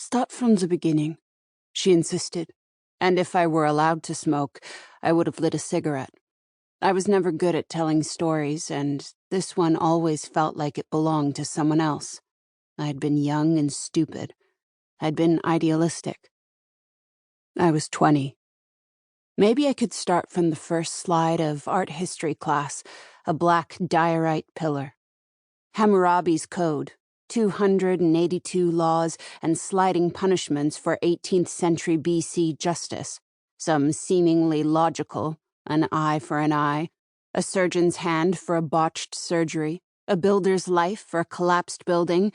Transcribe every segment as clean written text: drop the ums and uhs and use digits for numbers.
Start from the beginning, she insisted, and if I were allowed to smoke, I would have lit a cigarette. I was never good at telling stories, and this one always felt like it belonged to someone else. I had been young and stupid. I'd been idealistic. I was 20. Maybe I could start from the first slide of art history class, a black diorite pillar. Hammurabi's Code, 282 laws and sliding punishments for 18th century BC justice, some seemingly logical, an eye for an eye, a surgeon's hand for a botched surgery, a builder's life for a collapsed building,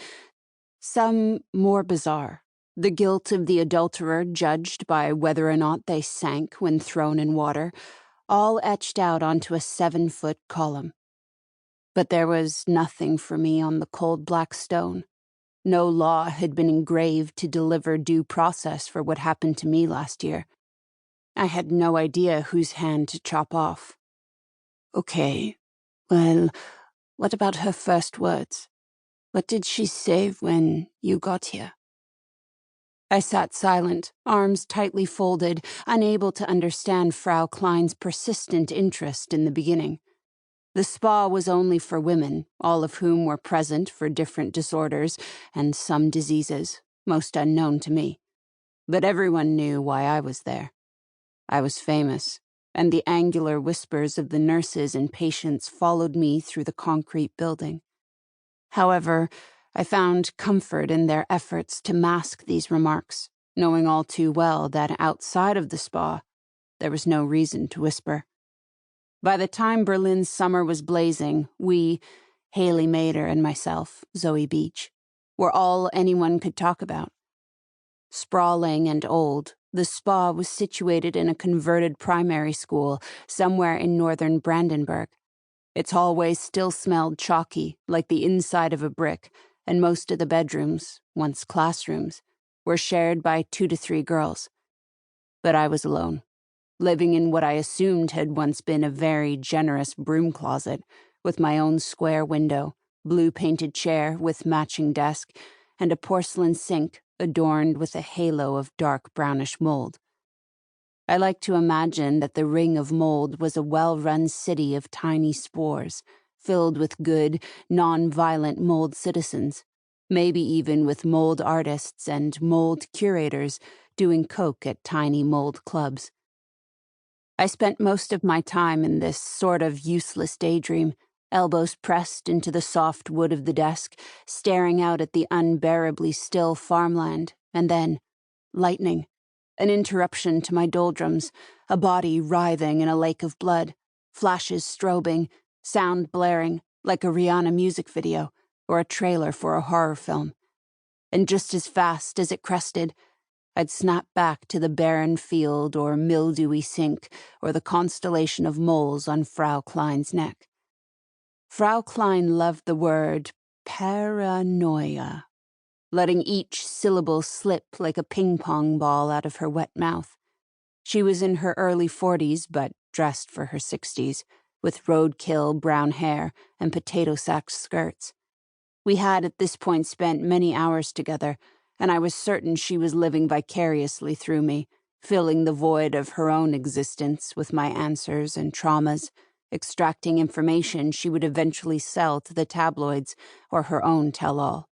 some more bizarre. The guilt of the adulterer judged by whether or not they sank when thrown in water, all etched out onto a 7-foot column. But there was nothing for me on the cold black stone. No law had been engraved to deliver due process for what happened to me last year. I had no idea whose hand to chop off. Okay, well, what about her first words? What did she say when you got here? I sat silent, arms tightly folded, unable to understand Frau Klein's persistent interest in the beginning. The spa was only for women, all of whom were present for different disorders and some diseases, most unknown to me. But everyone knew why I was there. I was famous, and the angular whispers of the nurses and patients followed me through the concrete building. However, I found comfort in their efforts to mask these remarks, knowing all too well that outside of the spa, there was no reason to whisper. By the time Berlin's summer was blazing, we, Hailey Mader and myself, Zoe Beech, were all anyone could talk about. Sprawling and old, the spa was situated in a converted primary school somewhere in northern Brandenburg. Its hallways still smelled chalky, like the inside of a brick, and most of the bedrooms, once classrooms, were shared by 2 to 3 girls. But I was alone, living in what I assumed had once been a very generous broom closet, with my own square window, blue-painted chair with matching desk, and a porcelain sink adorned with a halo of dark brownish mold. I like to imagine that the ring of mold was a well-run city of tiny spores, filled with good, non-violent mold citizens, maybe even with mold artists and mold curators doing coke at tiny mold clubs. I spent most of my time in this sort of useless daydream, elbows pressed into the soft wood of the desk, staring out at the unbearably still farmland, and then lightning. An interruption to my doldrums, a body writhing in a lake of blood, flashes strobing, sound blaring, like a Rihanna music video or a trailer for a horror film. And just as fast as it crested, I'd snap back to the barren field or mildewy sink or the constellation of moles on Frau Klein's neck. Frau Klein loved the word paranoia, letting each syllable slip like a ping-pong ball out of her wet mouth. She was in her early 40s, but dressed for her 60s, with roadkill brown hair and potato-sack skirts. We had at this point spent many hours together, and I was certain she was living vicariously through me, filling the void of her own existence with my answers and traumas, extracting information she would eventually sell to the tabloids or her own tell-all.